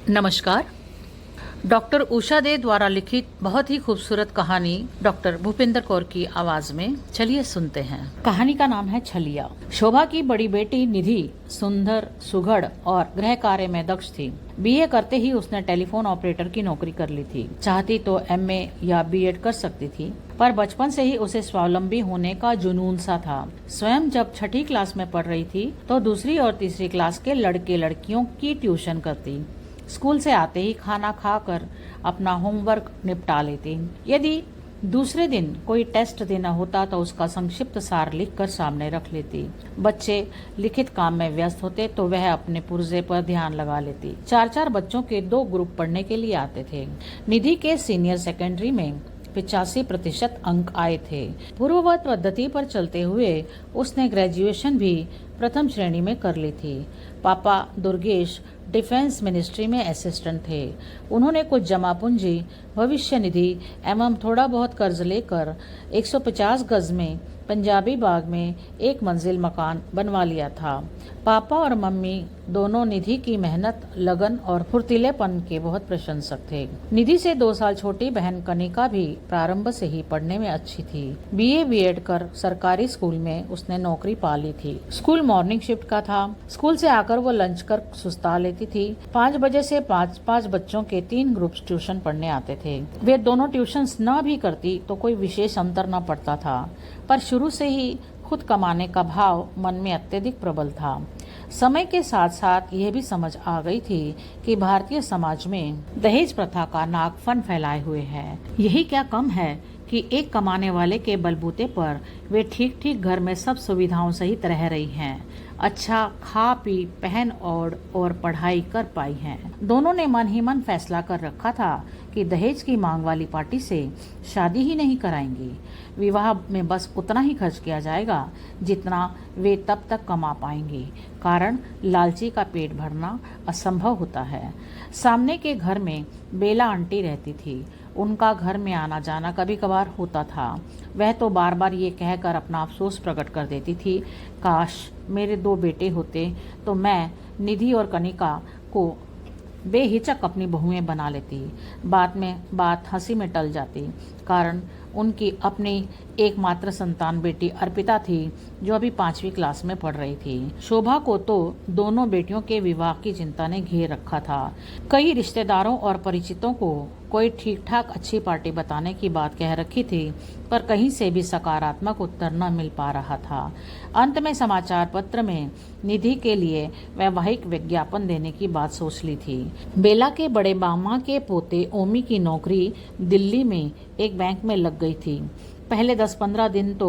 नमस्कार। डॉक्टर उषा दे द्वारा लिखित बहुत ही खूबसूरत कहानी डॉक्टर भूपेंद्र कौर की आवाज में चलिए सुनते हैं। कहानी का नाम है छलिया। शोभा की बड़ी बेटी निधि सुंदर, सुघड़ और गृह कार्य में दक्ष थी। बीए करते ही उसने टेलीफोन ऑपरेटर की नौकरी कर ली थी। चाहती तो एमए या बीएड कर सकती थी, पर बचपन से ही उसे स्वावलंबी होने का जुनून सा था। स्वयं जब छठी क्लास में पढ़ रही थी तो दूसरी और तीसरी क्लास के लड़के लड़कियों की ट्यूशन करती। स्कूल से आते ही खाना खाकर अपना होमवर्क निपटा लेती। यदि दूसरे दिन कोई टेस्ट देना होता तो उसका संक्षिप्त सार लिखकर सामने रख लेती। बच्चे लिखित काम में व्यस्त होते तो वह अपने पुर्जे पर ध्यान लगा लेती। 4-4 बच्चों के 2 ग्रुप पढ़ने के लिए आते थे। निधि के सीनियर सेकेंडरी में 85% अंक आए थे। पूर्ववत पद्धति पर चलते हुए उसने ग्रेजुएशन भी प्रथम श्रेणी में कर ली थी। पापा दुर्गेश डिफेंस मिनिस्ट्री में असिस्टेंट थे। उन्होंने कुछ जमा पूंजी, भविष्य निधि एवं थोड़ा बहुत कर्ज लेकर 150 गज में पंजाबी बाग में 1 मंजिल मकान बनवा लिया था। पापा और मम्मी दोनों निधि की मेहनत, लगन और फुर्तीलेपन के बहुत प्रशंसक थे। निधि से 2 साल छोटी बहन कनिका भी प्रारंभ से ही पढ़ने में अच्छी थी। बीए बीएड कर सरकारी स्कूल में उसने नौकरी पा ली थी। स्कूल मॉर्निंग शिफ्ट का था। स्कूल से आकर वो लंच कर सुस्ता लेती थी। 5 बजे से 5-5 बच्चों के 3 ग्रुप्स ट्यूशन पढ़ने आते थे। वे दोनों ट्यूशंस न भी करती तो कोई विशेष अंतर न पड़ता था, पर शुरू से ही खुद कमाने का भाव मन में अत्यधिक प्रबल था। समय के साथ साथ यह भी समझ आ गई थी कि भारतीय समाज में दहेज प्रथा का नागफन फैलाए हुए है। यही क्या कम है कि एक कमाने वाले के बलबूते पर वे ठीक ठीक घर में सब सुविधाओं सहित रह रही हैं, अच्छा खा पी पहन और पढ़ाई कर पाई हैं। दोनों ने मन ही मन फैसला कर रखा था कि दहेज की मांग वाली पार्टी से शादी ही नहीं कराएंगी। विवाह में बस उतना ही खर्च किया जाएगा जितना वे तब तक कमा पाएंगी, कारण लालची का पेट भरना असंभव होता है। सामने के घर में बेला आंटी रहती थी। उनका घर में आना जाना कभी कभार होता था। वह तो बार बार ये कहकर अपना अफसोस प्रकट कर देती थी, काश मेरे 2 बेटे होते तो मैं निधि और कनिका को बेहिचक अपनी बहुएं बना लेती। बाद में बात हंसी में टल जाती, कारण उनकी अपनी एकमात्र संतान बेटी अर्पिता थी, जो अभी 5वीं क्लास में पढ़ रही थी। शोभा को तो दोनों बेटियों के विवाह की चिंता ने घेर रखा था। कई रिश्तेदारों और परिचितों को कोई ठीक ठाक अच्छी पार्टी बताने की बात कह रखी थी, पर कहीं से भी सकारात्मक उत्तर न मिल पा रहा था। अंत में समाचार पत्र में निधि के लिए वैवाहिक विज्ञापन देने की बात सोच ली थी। बेला के बड़े मामा के पोते ओमी की नौकरी दिल्ली में एक बैंक में लग गई थी। पहले 10-15 दिन तो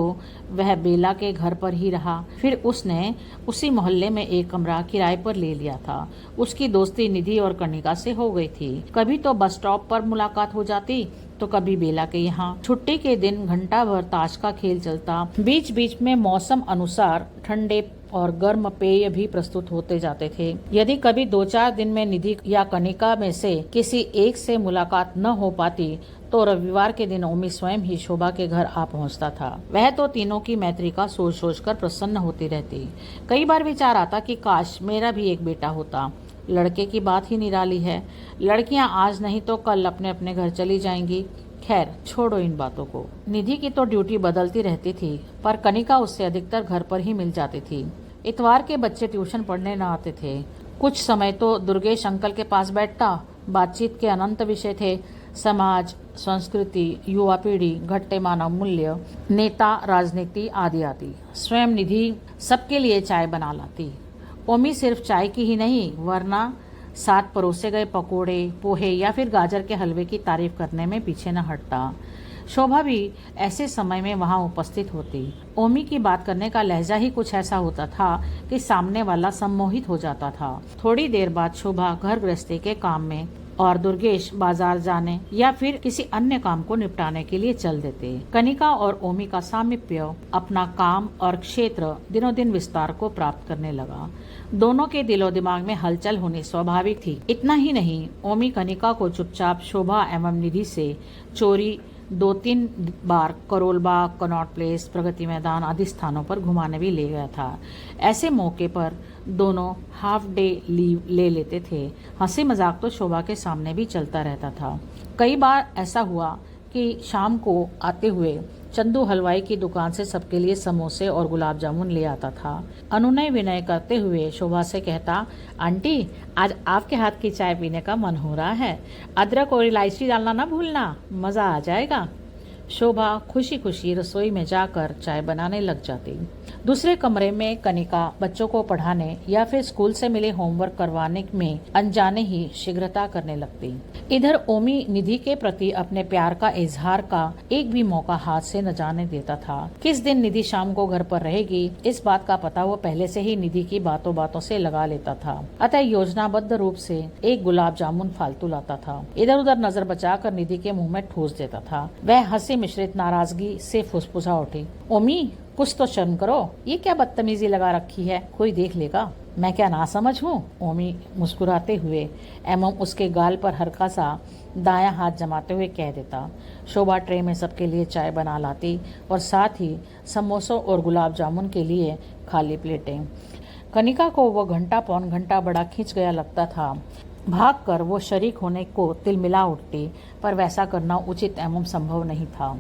वह बेला के घर पर ही रहा। फिर उसने उसी मोहल्ले में एक कमरा किराए पर ले लिया था। उसकी दोस्ती निधि और कनिका से हो गई थी। कभी तो बस स्टॉप पर मुलाकात हो जाती तो कभी बेला के यहाँ। छुट्टी के दिन घंटा भर ताश का खेल चलता। बीच बीच में मौसम अनुसार ठंडे और गर्म पेय भी प्रस्तुत होते जाते थे। यदि कभी 2-4 दिन में निधि या कनिका में से किसी एक से मुलाकात न हो पाती तो रविवार के दिन ओमी स्वयं ही शोभा के घर आ पहुंचता था। वह तो तीनों की मैत्री का सोच सोच कर प्रसन्न होती रहती। कई बार विचार आता कि काश मेरा भी एक बेटा होता। लड़के की बात ही निराली है। लड़कियां आज नहीं तो कल अपने अपने घर चली जाएंगी। खैर छोड़ो इन बातों को। निधि की तो ड्यूटी बदलती रहती थी, पर कनिका उससे अधिकतर घर पर ही मिल जाती थी। इतवार के बच्चे ट्यूशन पढ़ने न आते थे। कुछ समय तो दुर्गेश अंकल के पास बैठता। बातचीत के अनंत विषय थे, समाज, संस्कृति, युवा पीढ़ी, घटते मानव मूल्य, नेता, राजनीति आदि आदि। स्वयं निधि सबके लिए चाय बना लाती। ओमी सिर्फ चाय की ही नहीं, वरना साथ परोसे गए पकोड़े, पोहे या फिर गाजर के हलवे की तारीफ करने में पीछे न हटता। शोभा भी ऐसे समय में वहां उपस्थित होती। ओमी की बात करने का लहजा ही कुछ ऐसा होता था कि सामने वाला सम्मोहित हो जाता था। थोड़ी देर बाद शोभा घर गृहस्थी के काम में और दुर्गेश बाजार जाने या फिर किसी अन्य काम को निपटाने के लिए चल देते। कनिका और ओमी का सामीप्य अपना काम और क्षेत्र दिनों दिन विस्तार को प्राप्त करने लगा। दोनों के दिलो दिमाग में हलचल होनी स्वाभाविक थी। इतना ही नहीं, ओमी कनिका को चुपचाप शोभा एवं निधि से चोरी 2-3 बार करोल बाग, कनॉट प्लेस, प्रगति मैदान आदि स्थानों पर घुमाने भी ले गया था। ऐसे मौके पर दोनों हाफ डे लीव ले लेते थे। हंसी मजाक तो शोभा के सामने भी चलता रहता था। कई बार ऐसा हुआ कि शाम को आते हुए चंदू हलवाई की दुकान से सबके लिए समोसे और गुलाब जामुन ले आता था। अनुनय विनय करते हुए शोभा से कहता, आंटी आज आपके हाथ की चाय पीने का मन हो रहा है, अदरक और इलायची डालना ना भूलना, मजा आ जाएगा। शोभा खुशी खुशी रसोई में जाकर चाय बनाने लग जाती। दूसरे कमरे में कनिका बच्चों को पढ़ाने या फिर स्कूल से मिले होमवर्क करवाने में अनजाने ही शीघ्रता करने लगती। इधर ओमी निधि के प्रति अपने प्यार का इजहार का एक भी मौका हाथ से न जाने देता था। किस दिन निधि शाम को घर पर रहेगी, इस बात का पता वो पहले से ही निधि की बातों बातों से लगा लेता था। अतः योजनाबद्ध रूप से एक गुलाब जामुन फालतू लाता था, इधर उधर नजर बचाकर निधि के मुंह में ठूस देता था। वह हंसी मिश्रित नाराजगी से फुसफुसा उठी, ओमी कुछ तो शर्म करो, ये क्या बदतमीजी लगा रखी है, कोई देख लेगा। मैं क्या ना समझ हूँ? ओमी मुस्कुराते हुए एवं उसके गाल पर हल्का सा दायां हाथ जमाते हुए कह देता। शोभा ट्रे में सबके लिए चाय बना लाती और साथ ही समोसों और गुलाब जामुन के लिए खाली प्लेटें। कनिका को वो घंटा पौन घंटा बड़ा खिंच गया लगता था। भागकर वो शरीक होने को तिलमिला उठती, पर वैसा करना उचित एवं संभव नहीं था।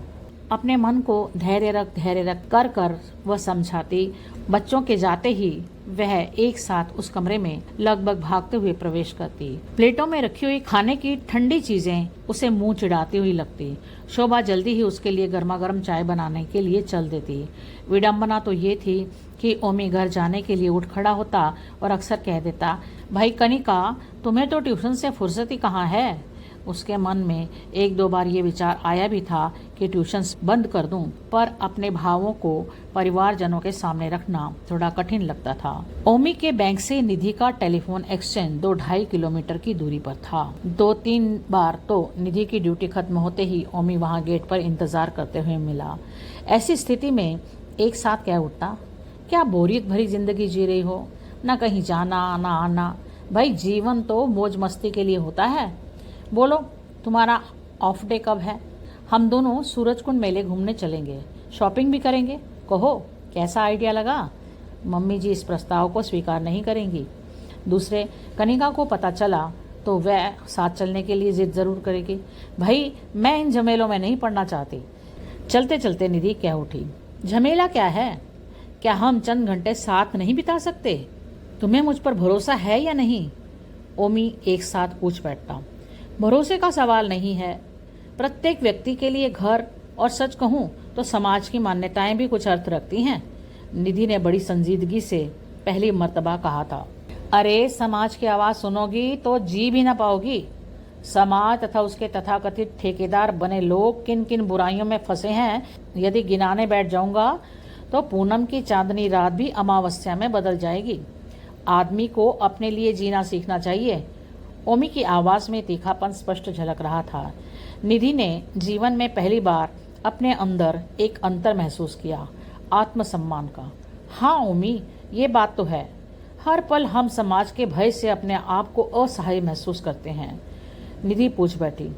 अपने मन को धैर्य रख कर कर वह समझाती। बच्चों के जाते ही वह एक साथ उस कमरे में लगभग भागते हुए प्रवेश करती। प्लेटों में रखी हुई खाने की ठंडी चीजें उसे मुंह चिढ़ाती हुई लगती। शोभा जल्दी ही उसके लिए गर्मा गर्म चाय बनाने के लिए चल देती। विडंबना तो ये थी कि ओमी घर जाने के लिए उठ खड़ा होता और अक्सर कह देता, भाई कनिका, तुम्हें तो ट्यूशन से फुर्सत ही कहाँ है। उसके मन में एक दो बार ये विचार आया भी था कि ट्यूशन बंद कर दूं, पर अपने भावों को परिवारजनों के सामने रखना थोड़ा कठिन लगता था। ओमी के बैंक से निधि का टेलीफोन एक्सचेंज 2-2.5 किलोमीटर की दूरी पर था। 2-3 बार तो निधि की ड्यूटी खत्म होते ही ओमी वहां गेट पर इंतजार करते हुए मिला। ऐसी स्थिति में एक साथ कह उठता, क्या बोरियत भरी जिंदगी जी रही हो, न कहीं जाना न आना। भाई जीवन तो मौज मस्ती के लिए होता है। बोलो तुम्हारा ऑफ डे कब है? हम दोनों सूरजकुंड मेले घूमने चलेंगे, शॉपिंग भी करेंगे। कहो कैसा आइडिया लगा? मम्मी जी इस प्रस्ताव को स्वीकार नहीं करेंगी। दूसरे, कनिका को पता चला तो वह साथ चलने के लिए जिद जरूर करेगी। भाई मैं इन झमेलों में नहीं पड़ना चाहती। चलते चलते निधि कह उठी, झमेला क्या है? क्या हम चंद घंटे साथ नहीं बिता सकते? तुम्हें मुझ पर भरोसा है या नहीं? ओमी एक साथ पूछ बैठता। भरोसे का सवाल नहीं है। प्रत्येक व्यक्ति के लिए घर और सच कहूं तो समाज की मान्यताएं भी कुछ अर्थ रखती हैं। निधि ने बड़ी संजीदगी से पहली मर्तबा कहा था। अरे समाज की आवाज सुनोगी तो जी भी ना पाओगी। समाज तथा उसके तथाकथित ठेकेदार बने लोग किन किन बुराइयों में फंसे हैं, यदि गिनाने बैठ जाऊंगा तो पूनम की चांदनी रात भी अमावस्या में बदल जाएगी। आदमी को अपने लिए जीना सीखना चाहिए। ओमी की आवाज में तीखापन स्पष्ट झलक रहा था। निधि ने जीवन में पहली बार अपने अंदर एक अंतर महसूस किया, आत्मसम्मान का। हाँ ओमी, ये बात तो है। हर पल हम समाज के भय से अपने आप को असहाय महसूस करते हैं। निधि पूछ बैठी।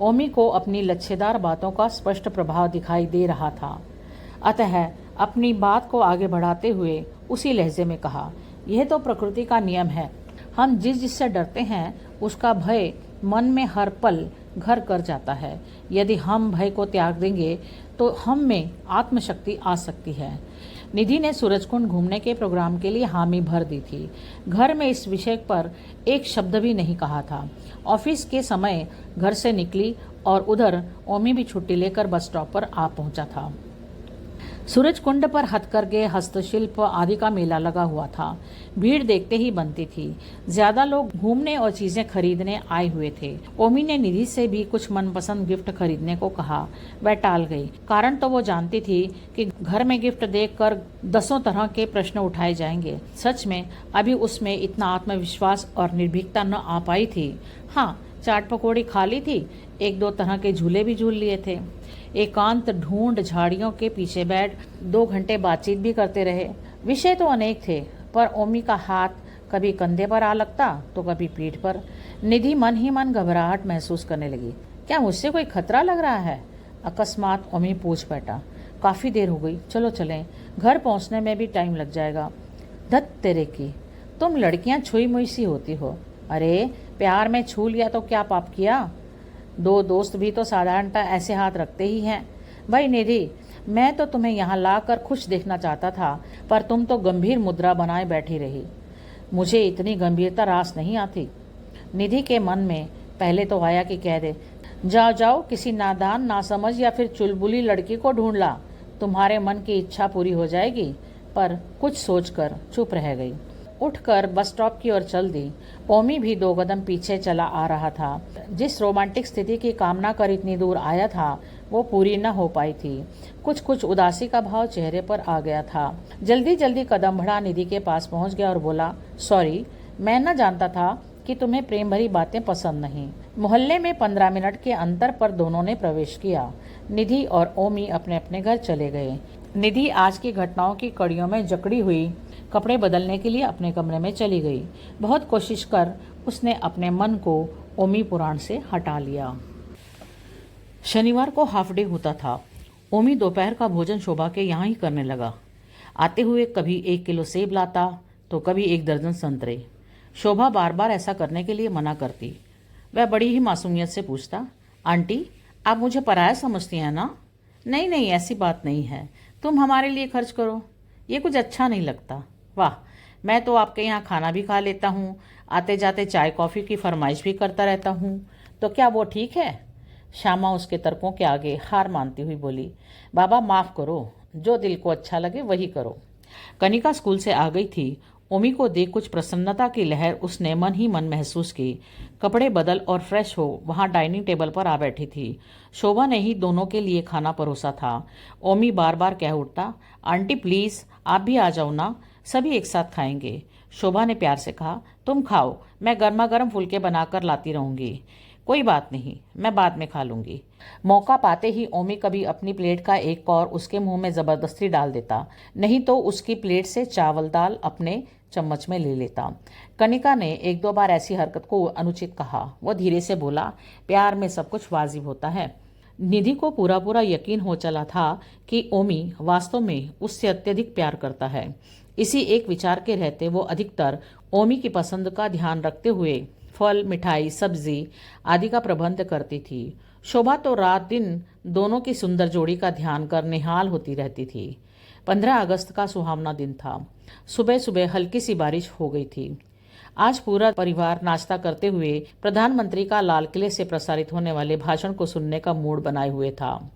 ओमी को अपनी लच्छेदार बातों का स्पष्ट प्रभाव दिखाई दे रहा था। अतः अपनी बात को आगे बढ़ाते हुए उसी लहजे में कहा, यह तो प्रकृति का नियम है। हम जिससे डरते हैं उसका भय मन में हर पल घर कर जाता है। यदि हम भय को त्याग देंगे तो हम में आत्मशक्ति आ सकती है। निधि ने सूरजकुंड घूमने के प्रोग्राम के लिए हामी भर दी थी। घर में इस विषय पर एक शब्द भी नहीं कहा था। ऑफिस के समय घर से निकली और उधर ओमी भी छुट्टी लेकर बस स्टॉप पर आ पहुंचा था। सूरजकुंड पर हथकरघे, हस्तशिल्प आदि का मेला लगा हुआ था। भीड़ देखते ही बनती थी। ज्यादा लोग घूमने और चीजें खरीदने आए हुए थे। ओमी ने निधि से भी कुछ मनपसंद गिफ्ट खरीदने को कहा। वह टाल गई। कारण तो वो जानती थी कि घर में गिफ्ट देखकर 10 तरह के प्रश्न उठाए जाएंगे। सच में अभी उसमें इतना आत्मविश्वास और निर्भीकता न आ पाई थी। हाँ, चाट पकौड़ी खा ली थी, 1-2 तरह के झूले भी झूल लिए थे। एकांत ढूंढ झाड़ियों के पीछे बैठ 2 घंटे बातचीत भी करते रहे। विषय तो अनेक थे, पर ओमी का हाथ कभी कंधे पर आ लगता तो कभी पीठ पर। निधि मन ही मन घबराहट महसूस करने लगी। क्या मुझसे कोई खतरा लग रहा है? अकस्मात ओमी पूछ बैठा। काफ़ी देर हो गई, चलो चलें, घर पहुंचने में भी टाइम लग जाएगा। धत तेरे की, तुम लड़कियां छुई मुई सी होती हो। अरे प्यार में छू लिया तो क्या पाप किया? दो दोस्त भी तो साधारणतः ऐसे हाथ रखते ही हैं। भाई निधि, मैं तो तुम्हें यहाँ लाकर खुश देखना चाहता था, पर तुम तो गंभीर मुद्रा बनाए बैठी रही। मुझे इतनी गंभीरता रास नहीं आती। निधि के मन में पहले तो आया कि कह दे, जाओ जाओ, किसी नादान, नासमझ या फिर चुलबुली लड़की को ढूंढ ला, तुम्हारे मन की इच्छा पूरी हो जाएगी। पर कुछ सोचकर चुप रह गई। उठकर बस स्टॉप की ओर चल दी। ओमी भी 2 कदम पीछे चला आ रहा था। जिस रोमांटिक स्थिति की कामना कर इतनी दूर आया था वो पूरी न हो पाई थी। कुछ कुछ उदासी का भाव चेहरे पर आ गया था। जल्दी जल्दी कदम बढ़ा निधि के पास पहुंच गया और बोला, सॉरी, मैं न जानता था कि तुम्हें प्रेम भरी बातें पसंद नहीं। मोहल्ले में 15 मिनट के अंतर पर दोनों ने प्रवेश किया। निधि और ओमी अपने अपने घर चले गए। निधि आज की घटनाओं की कड़ियों में जकड़ी हुई कपड़े बदलने के लिए अपने कमरे में चली गई। बहुत कोशिश कर उसने अपने मन को ओमी पुराण से हटा लिया। शनिवार को हाफ डे होता था। ओमी दोपहर का भोजन शोभा के यहाँ ही करने लगा। आते हुए कभी 1 किलो सेब लाता तो कभी 1 दर्जन संतरे। शोभा बार बार ऐसा करने के लिए मना करती। वह बड़ी ही मासूमियत से पूछता, आंटी, आप मुझे पराया समझती हैं ना? नहीं नहीं, ऐसी बात नहीं है, तुम हमारे लिए खर्च करो, ये कुछ अच्छा नहीं लगता। वाह, मैं तो आपके यहाँ खाना भी खा लेता हूँ, आते जाते चाय कॉफ़ी की फरमाइश भी करता रहता हूँ, तो क्या वो ठीक है? श्यामा उसके तर्कों के आगे हार मानती हुई बोली, बाबा माफ़ करो, जो दिल को अच्छा लगे वही करो। कनिका स्कूल से आ गई थी। ओमी को देख कुछ प्रसन्नता की लहर उसने मन ही मन महसूस की। कपड़े बदल और फ्रेश हो वहां डाइनिंग टेबल पर आ बैठी थी। शोभा ने ही दोनों के लिए खाना परोसा था। ओमी बार बार कह उठता, आंटी प्लीज़ आप भी आ जाओ ना, सभी एक साथ खाएंगे। शोभा ने प्यार से कहा, तुम खाओ, मैं गर्मा गर्म फुलके बनाकर लाती रहूंगी। कोई बात नहीं, मैं बाद में खा लूंगी। मौका पाते ही ओमी कभी अपनी प्लेट का एक कौर उसके मुंह में जबरदस्ती डाल देता, नहीं तो उसकी प्लेट से चावल दाल अपने चम्मच में ले लेता। कनिका ने 1-2 बार ऐसी हरकत को अनुचित कहा। वो धीरे से बोला, प्यार में सब कुछ वाजिब होता है। निधि को पूरा पूरा यकीन हो चला था कि ओमी वास्तव में उससे अत्यधिक प्यार करता है। इसी एक विचार के रहते वो अधिकतर ओमी की पसंद का ध्यान रखते हुए फल, मिठाई, सब्जी आदि का प्रबंध करती थी। शोभा तो रात दिन दोनों की सुंदर जोड़ी का ध्यान कर निहाल होती रहती थी। 15 अगस्त का सुहावना दिन था। सुबह सुबह हल्की सी बारिश हो गई थी। आज पूरा परिवार नाश्ता करते हुए प्रधानमंत्री का लाल किले से प्रसारित होने वाले भाषण को सुनने का मूड बनाए हुए था।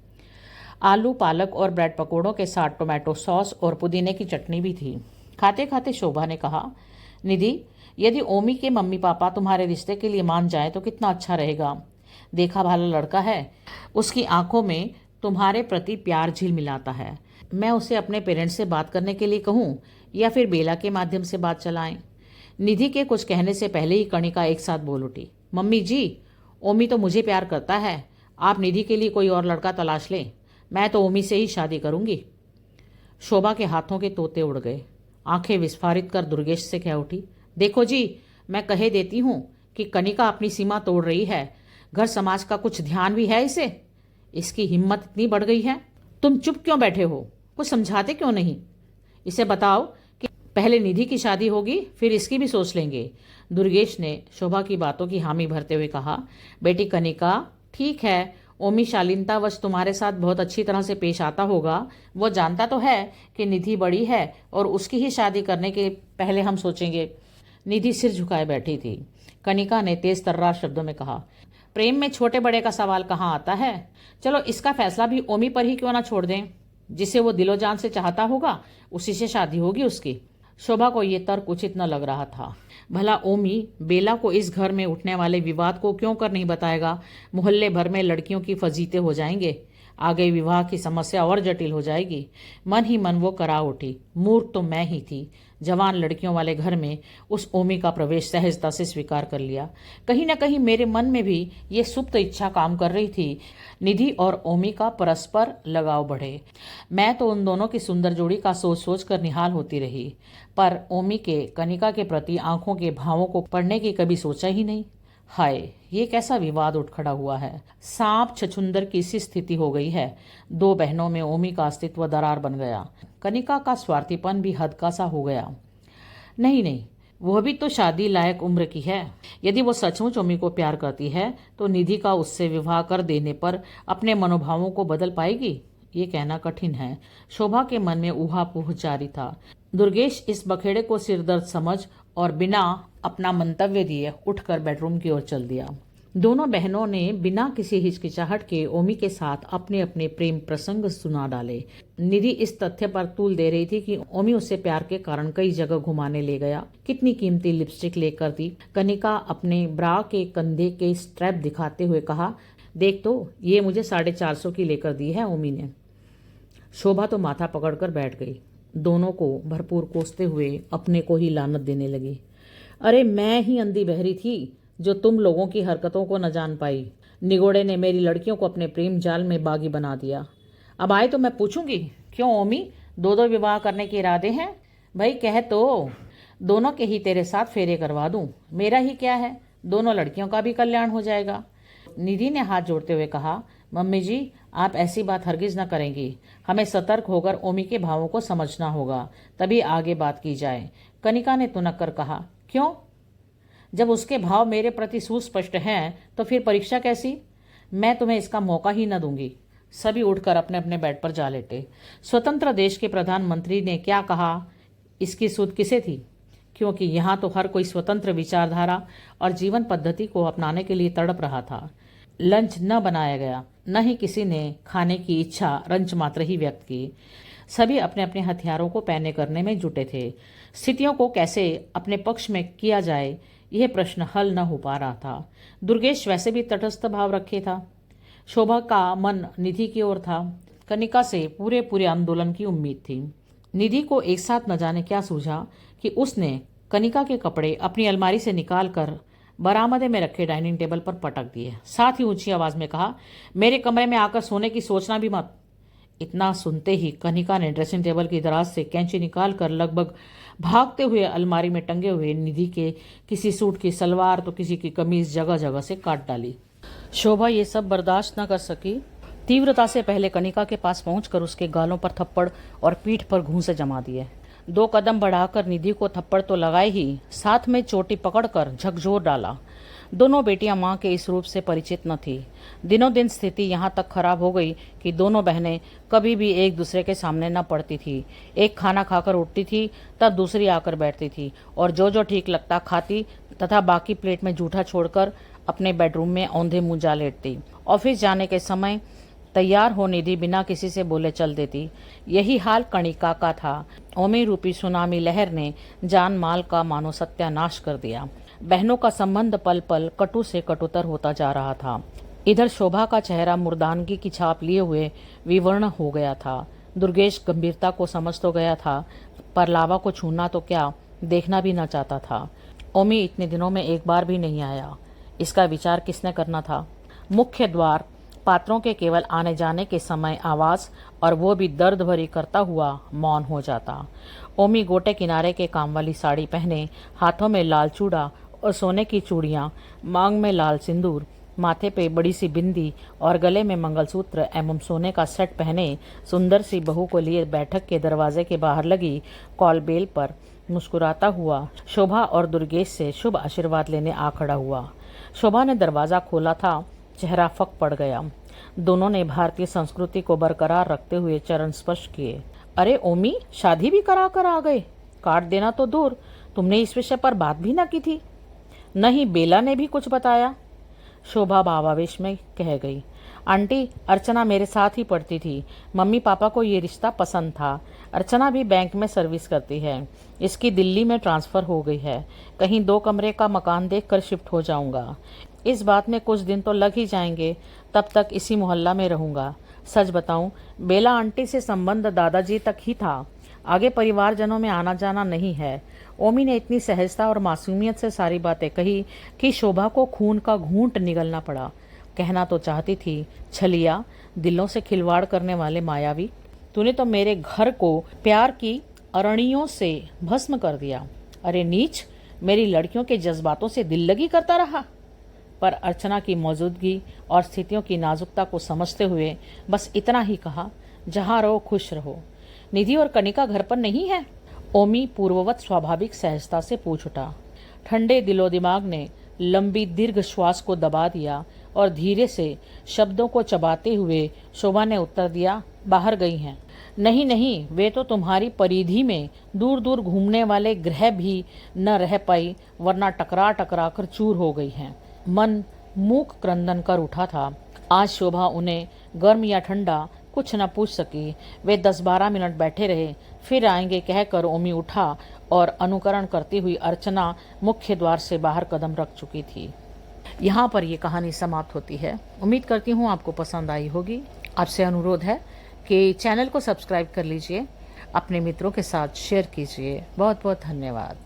आलू, पालक और ब्रेड पकौड़ों के साथ टोमेटो सॉस और पुदीने की चटनी भी थी। खाते खाते शोभा ने कहा, निधि, यदि ओमी के मम्मी पापा तुम्हारे रिश्ते के लिए मान जाए तो कितना अच्छा रहेगा। देखा भाला लड़का है, उसकी आंखों में तुम्हारे प्रति प्यार झिलमिलाता है। मैं उसे अपने पेरेंट्स से बात करने के लिए कहूँ या फिर बेला के माध्यम से बात चलाएं? निधि के कुछ कहने से पहले ही कणिका एक साथ बोल उठी, मम्मी जी, ओमी तो मुझे प्यार करता है, आप निधि के लिए कोई और लड़का तलाश लें, मैं तो ओमी से ही शादी करूंगी। शोभा के हाथों के तोते उड़ गए। आंखें विस्फारित कर दुर्गेश से कह उठी, देखो जी, मैं कहे देती हूँ कि कनिका अपनी सीमा तोड़ रही है। घर समाज का कुछ ध्यान भी है इसे। इसकी हिम्मत इतनी बढ़ गई है। तुम चुप क्यों बैठे हो? कुछ समझाते क्यों नहीं? इसे बताओ कि पहले निधि की शादी होगी, फिर इसकी भी सोच लेंगे। दुर्गेश ने शोभा की बातों की हामी भरते हुए कहा, बेटी कनिका, ठीक है, ओमी शालीनतावश तुम्हारे साथ बहुत अच्छी तरह से पेश आता होगा। वो जानता तो है कि निधि बड़ी है और उसकी ही शादी करने के पहले हम सोचेंगे। निधि सिर झुकाए बैठी थी। कनिका ने तेज तर्रार शब्दों में कहा, प्रेम में छोटे बड़े का सवाल कहाँ आता है? चलो इसका फैसला भी ओमी पर ही क्यों ना छोड़ दें। जिसे वो दिलो जान से चाहता होगा उसी से शादी होगी उसकी। शोभा को ये तर्क उचित न लग रहा था। भला ओमी बेला को इस घर में उठने वाले विवाद को क्यों कर नहीं बताएगा? मोहल्ले भर में लड़कियों की फजीते हो जाएंगे। आगे विवाह की समस्या और जटिल हो जाएगी। मन ही मन वो करा उठी, मूर्ख तो मैं ही थी। जवान लड़कियों वाले घर में उस ओमी का प्रवेश सहजता से स्वीकार कर लिया। कहीं न कहीं मेरे मन में भी ये सुप्त इच्छा काम कर रही थी, निधि और ओमी का परस्पर लगाव बढ़े। मैं तो उन दोनों की सुंदर जोड़ी का सोच सोच कर निहाल होती रही, पर ओमी के कनिका के प्रति आंखों के भावों को पढ़ने की कभी सोचा ही नहीं। हाय, ये कैसा विवाद उठ खड़ा हुआ है। सांप छछुंदर की सी स्थिति हो गई है। दो बहनों में ओमी का अस्तित्व दरार बन गया। कनिका का स्वार्थीपन भी हद का सा हो गया। नहीं नहीं, वह भी तो शादी लायक उम्र की है। यदि वो सचमुच ओमी को प्यार करती है तो निधि का उससे विवाह कर देने पर अपने मनोभावों को बदल पाएगी, ये कहना कठिन है। शोभा के मन में ऊहापोह जारी था। दुर्गेश इस बखेड़े को सिरदर्द समझ और बिना अपना मंतव्य दिए उठकर बेडरूम की ओर चल दिया। दोनों बहनों ने बिना किसी हिचकिचाहट के ओमी के साथ अपने अपने प्रेम प्रसंग सुना डाले। निधि इस तथ्य पर तूल दे रही थी कि ओमी उससे प्यार के कारण कई जगह घुमाने ले गया, कितनी कीमती लिपस्टिक लेकर दी। कनिका अपने ब्रा के कंधे के स्ट्रैप दिखाते हुए कहा, देख तो, ये मुझे 450 की लेकर दी है ओमी ने। शोभा तो माथा पकड़कर बैठ गई। दोनों को भरपूर कोसते हुए अपने को ही लानत देने लगी। अरे मैं ही अंधी बहरी थी जो तुम लोगों की हरकतों को न जान पाई। निगोड़े ने मेरी लड़कियों को अपने प्रेम जाल में बागी बना दिया। अब आए तो मैं पूछूंगी, क्यों ओमी, दो दो विवाह करने के इरादे हैं? भाई कह तो, दोनों के ही तेरे साथ फेरे करवा दूं। मेरा ही क्या है, दोनों लड़कियों का भी कल्याण हो जाएगा। निधि ने हाथ जोड़ते हुए कहा, मम्मी जी, आप ऐसी बात हरगिज न करेंगी। हमें सतर्क होकर ओमी के भावों को समझना होगा, तभी आगे बात की जाए। कनिका ने तुनक कर कहा, क्यों? जब उसके भाव मेरे प्रति सुस्पष्ट हैं तो फिर परीक्षा कैसी? मैं तुम्हें इसका मौका ही न दूंगी। सभी उठकर अपने अपने बेड पर जा लेटे। स्वतंत्र देश के प्रधानमंत्री ने क्या कहा, इसकी सुध किसे थी? क्योंकि यहाँ तो हर कोई स्वतंत्र विचारधारा और जीवन पद्धति को अपनाने के लिए तड़प रहा था। लंच न बनाया गया, न ही किसी ने खाने की इच्छा रंच मात्र ही व्यक्त की। सभी अपने अपने हथियारों को पैने करने में जुटे थे। स्थितियों को कैसे अपने पक्ष में किया जाए, यह प्रश्न हल न हो पा रहा था। दुर्गेश वैसे भी तटस्थ भाव रखे था। शोभा का मन निधि की ओर था। कनिका से पूरे पूरे आंदोलन की उम्मीद थी। निधि को एक साथ न जाने क्या सूझा कि उसने कनिका के कपड़े अपनी अलमारी से निकाल कर बरामदे में रखे डाइनिंग टेबल पर पटक दिए। साथ ही ऊंची आवाज में कहा, मेरे कमरे में आकर सोने की सोचना भी मत। इतना सुनते ही कनिका ने ड्रेसिंग टेबल की दराज से कैंची निकाल कर लगभग भागते हुए अलमारी में टंगे हुए निधि के किसी सूट की सलवार तो किसी की कमीज जगह जगह से काट डाली। शोभा ये सब बर्दाश्त न कर सकी। तीव्रता से पहले कनिका के पास पहुंचकर उसके गालों पर थप्पड़ और पीठ पर घूंसे जमा दिए। 2 कदम बढ़ाकर निधि को थप्पड़ तो लगाए ही, साथ में चोटी पकड़कर झकझोर डाला। दोनों बेटियां मां के इस रूप से परिचित न थी। दिनों दिन स्थिति यहां तक खराब हो गई कि दोनों बहनें कभी भी एक दूसरे के सामने न पड़ती थी। एक खाना खाकर उठती थी, तब दूसरी आकर बैठती थी और जो जो ठीक लगता खाती तथा बाकी प्लेट में जूठा छोड़कर अपने बेडरूम में औंधे मुंह जा लेटती। ऑफिस जाने के समय तैयार हो निधि बिना किसी से बोले चल देती। यही हाल कणिका का था। ओमी रूपी सुनामी लहर ने जान माल का मानो सत्यानाश कर दिया। बहनों का संबंध पल पल कटु से कटुतर होता जा रहा था। इधर शोभा का चेहरा मुर्दानगी की छाप लिए हुए विवर्ण हो गया था। दुर्गेश गंभीरता को समझ तो गया था, पर लावा को छूना तो क्या, देखना भी न चाहता था। ओमी इतने दिनों में एक बार भी नहीं आया। इसका विचार किसने करना था? मुख्य द्वार पात्रों के केवल आने जाने के समय आवाज, और वो भी दर्द भरी करता हुआ मौन हो जाता। ओमी गोटे किनारे के काम वाली साड़ी पहने, हाथों में लाल चूड़ा और सोने की चूड़ियां, मांग में लाल सिंदूर, माथे पे बड़ी सी बिंदी और गले में मंगलसूत्र एवं सोने का सेट पहने सुंदर सी बहू को लिए बैठक के दरवाजे के बाहर लगी कॉल बेल पर मुस्कुराता हुआ शोभा और दुर्गेश से शुभ आशीर्वाद लेने आ खड़ा हुआ। शोभा ने दरवाजा खोला था, चेहरा फक पड़ गया। दोनों ने भारतीय संस्कृति को बरकरार रखते हुए चरण स्पर्श किए। अरे ओमी, शादी भी करा कर आ गए? काट देना तो दूर, तुमने इस विषय पर बात भी न की थी। नहीं, बेला ने भी कुछ बताया, शोभा भावावेश में कह गई। आंटी, अर्चना मेरे साथ ही पढ़ती थी। मम्मी पापा को ये रिश्ता पसंद था। अर्चना भी बैंक में सर्विस करती है। इसकी दिल्ली में ट्रांसफ़र हो गई है। कहीं 2 कमरे का मकान देखकर शिफ्ट हो जाऊंगा। इस बात में कुछ दिन तो लग ही जाएंगे, तब तक इसी मोहल्ला में रहूंगा। सच बताऊं, बेला आंटी से संबंध दादाजी तक ही था, आगे परिवारजनों में आना जाना नहीं है। ओमी ने इतनी सहजता और मासूमियत से सारी बातें कही कि शोभा को खून का घूंट निगलना पड़ा। कहना तो चाहती थी, छलिया, दिलों से खिलवाड़ करने वाले मायावी, तूने तो मेरे घर को प्यार की अरणियों से भस्म कर दिया। अरे नीच, मेरी लड़कियों के जज्बातों से दिल लगी करता रहा। पर अर्चना की मौजूदगी और स्थितियों की नाजुकता को समझते हुए बस इतना ही कहा, जहाँ रहो खुश रहो। निधि और कनिका घर पर नहीं है? ओमी पूर्ववत स्वाभाविक सहजता से पूछ उठा। ठंडे दिलो दिमाग ने लंबी दीर्घ श्वास को दबा दिया और धीरे से शब्दों को चबाते हुए शोभा ने उत्तर दिया, बाहर गई हैं। नहीं नहीं, वे तो तुम्हारी परिधि में दूर दूर घूमने वाले ग्रह भी न रह पाई, वरना टकरा टकरा कर चूर हो गई हैं। मन मूक क्रंदन कर उठा था। आज शोभा उन्हें गर्म या ठंडा कुछ न पूछ सकी। वे 10-12 मिनट बैठे रहे, फिर आएंगे कहकर ओमी उठा और अनुकरण करती हुई अर्चना मुख्य द्वार से बाहर कदम रख चुकी थी। यहाँ पर ये कहानी समाप्त होती है। उम्मीद करती हूँ आपको पसंद आई होगी। आपसे अनुरोध है कि चैनल को सब्सक्राइब कर लीजिए, अपने मित्रों के साथ शेयर कीजिए। बहुत बहुत धन्यवाद।